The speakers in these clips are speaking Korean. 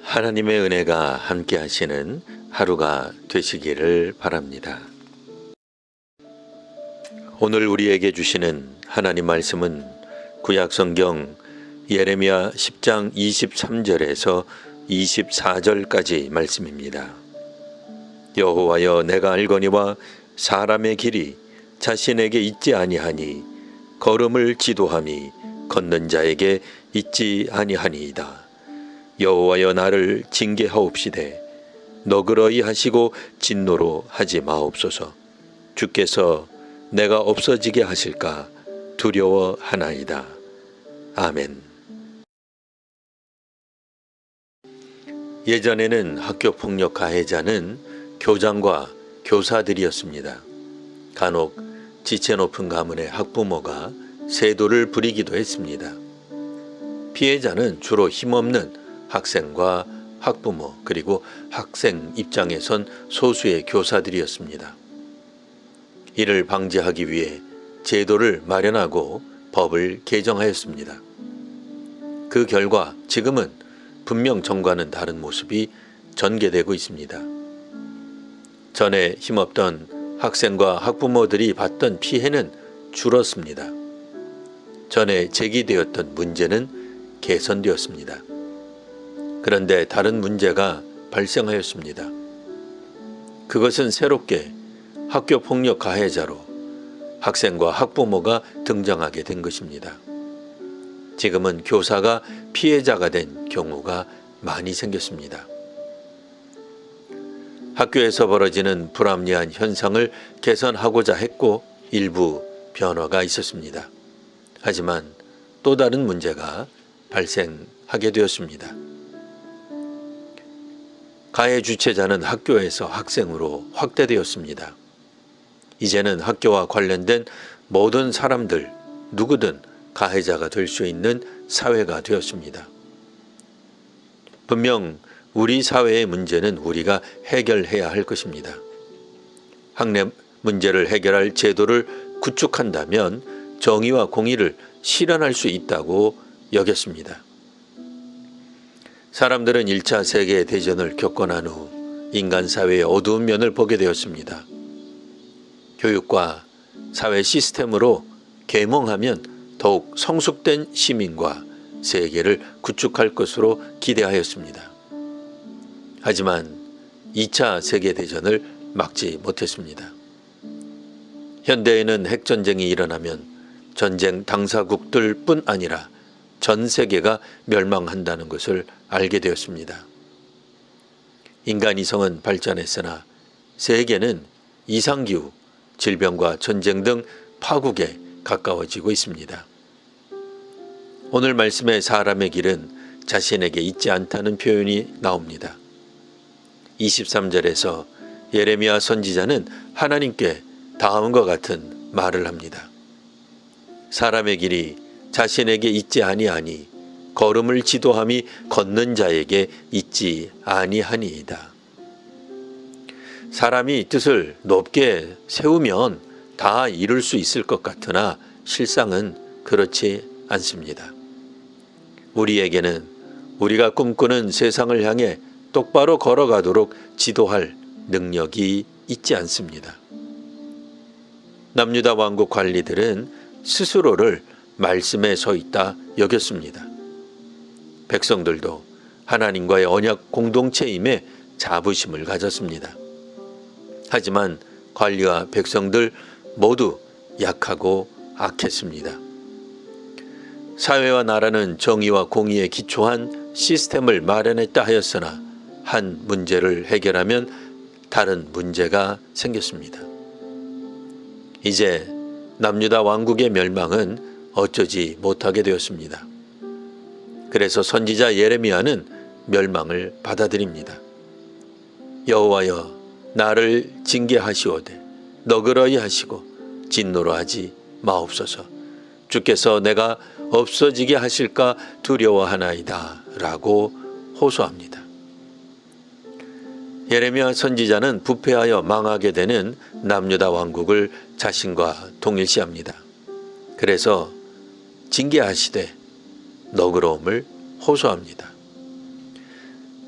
하나님의 은혜가 함께 하시는 하루가 되시기를 바랍니다. 오늘 우리에게 주시는 하나님 말씀은 구약성경 예레미야 10장 23절에서 24절까지 말씀입니다. 여호와여, 내가 알거니와 사람의 길이 자신에게 있지 아니하니 걸음을 지도함이 걷는 자에게 있지 아니하니이다. 여호와여, 나를 징계하옵시되 너그러이 하시고 진노로 하지 마옵소서. 주께서 내가 없어지게 하실까 두려워하나이다. 아멘. 예전에는 학교폭력 가해자는 교장과 교사들이었습니다. 간혹 지체 높은 가문의 학부모가 세도를 부리기도 했습니다. 피해자는 주로 힘없는 학생과 학부모, 그리고 학생 입장에 선 소수의 교사들이었습니다. 이를 방지하기 위해 제도를 마련하고 법을 개정하였습니다. 그 결과 지금은 분명 전과는 다른 모습이 전개되고 있습니다. 전에 힘없던 학생과 학부모들이 받던 피해는 줄었습니다. 전에 제기되었던 문제는 개선되었습니다. 그런데 다른 문제가 발생하였습니다. 그것은 새롭게 학교폭력 가해자로 학생과 학부모가 등장하게 된 것입니다. 지금은 교사가 피해자가 된 경우가 많이 생겼습니다. 학교에서 벌어지는 불합리한 현상을 개선하고자 했고 일부 변화가 있었습니다. 하지만 또 다른 문제가 발생하게 되었습니다. 가해 주체자는 학교에서 학생으로 확대되었습니다. 이제는 학교와 관련된 모든 사람들, 누구든 가해자가 될 수 있는 사회가 되었습니다. 분명 우리 사회의 문제는 우리가 해결해야 할 것입니다. 학내 문제를 해결할 제도를 구축한다면 정의와 공의를 실현할 수 있다고 여겼습니다. 사람들은 1차 세계대전을 겪고 난 후 인간 사회의 어두운 면을 보게 되었습니다. 교육과 사회 시스템으로 계몽하면 더욱 성숙된 시민과 세계를 구축할 것으로 기대하였습니다. 하지만 2차 세계대전을 막지 못했습니다. 현대에는 핵전쟁이 일어나면 전쟁 당사국들 뿐 아니라 전 세계가 멸망한다는 것을 알게 되었습니다. 인간 이성은 발전했으나 세계는 이상기후, 질병과 전쟁 등 파국에 가까워지고 있습니다. 오늘 말씀의 사람의 길은 자신에게 있지 않다는 표현이 나옵니다. 23절에서 예레미야 선지자는 하나님께 다음과 같은 말을 합니다. 사람의 길이 자신에게 있지 아니하니 걸음을 지도함이 걷는 자에게 있지 아니하니이다. 사람이 뜻을 높게 세우면 다 이룰 수 있을 것 같으나 실상은 그렇지 않습니다. 우리에게는 우리가 꿈꾸는 세상을 향해 똑바로 걸어가도록 지도할 능력이 있지 않습니다. 남유다 왕국 관리들은 스스로를 말씀에 서 있다 여겼습니다. 백성들도 하나님과의 언약 공동체임에 자부심을 가졌습니다. 하지만 관리와 백성들 모두 약하고 악했습니다. 사회와 나라는 정의와 공의에 기초한 시스템을 마련했다 하였으나 한 문제를 해결하면 다른 문제가 생겼습니다. 이제 남유다 왕국의 멸망은 어쩌지 못하게 되었습니다. 그래서 선지자 예레미야는 멸망을 받아들입니다. 여호와여, 나를 징계하시오되 너그러이 하시고 진노로 하지 마옵소서. 주께서 내가 없어지게 하실까 두려워하나이다 라고 호소합니다. 예레미야 선지자는 부패하여 망하게 되는 남유다 왕국을 자신과 동일시합니다. 그래서 징계하시되 너그러움을 호소합니다.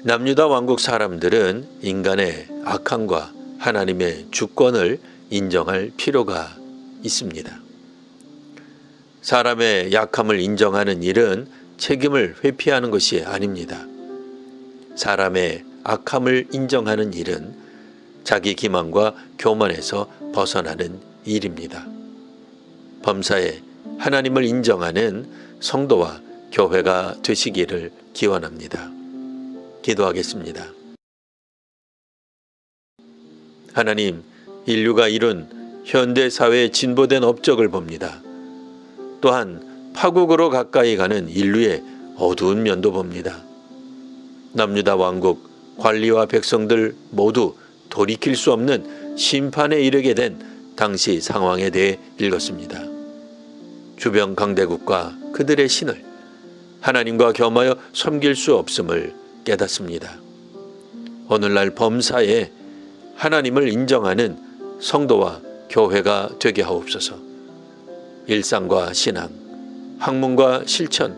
남유다 왕국 사람들은 인간의 악함과 하나님의 주권을 인정할 필요가 있습니다. 사람의 약함을 인정하는 일은 책임을 회피하는 것이 아닙니다. 사람의 악함을 인정하는 일은 자기 기만과 교만에서 벗어나는 일입니다. 범사에 하나님을 인정하는 성도와 교회가 되시기를 기원합니다. 기도하겠습니다. 하나님, 인류가 이룬 현대 사회의 진보된 업적을 봅니다. 또한 파국으로 가까이 가는 인류의 어두운 면도 봅니다. 남유다 왕국 관리와 백성들 모두 돌이킬 수 없는 심판에 이르게 된 당시 상황에 대해 읽었습니다. 주변 강대국과 그들의 신을 하나님과 겸하여 섬길 수 없음을 깨닫습니다. 오늘날 범사에 하나님을 인정하는 성도와 교회가 되게 하옵소서. 일상과 신앙, 학문과 실천,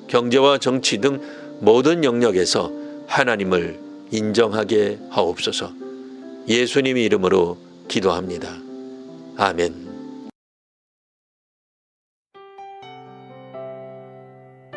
경제와 정치 등 모든 영역에서 하나님을 인정하게 하옵소서. 예수님 이름으로 기도합니다. 아멘.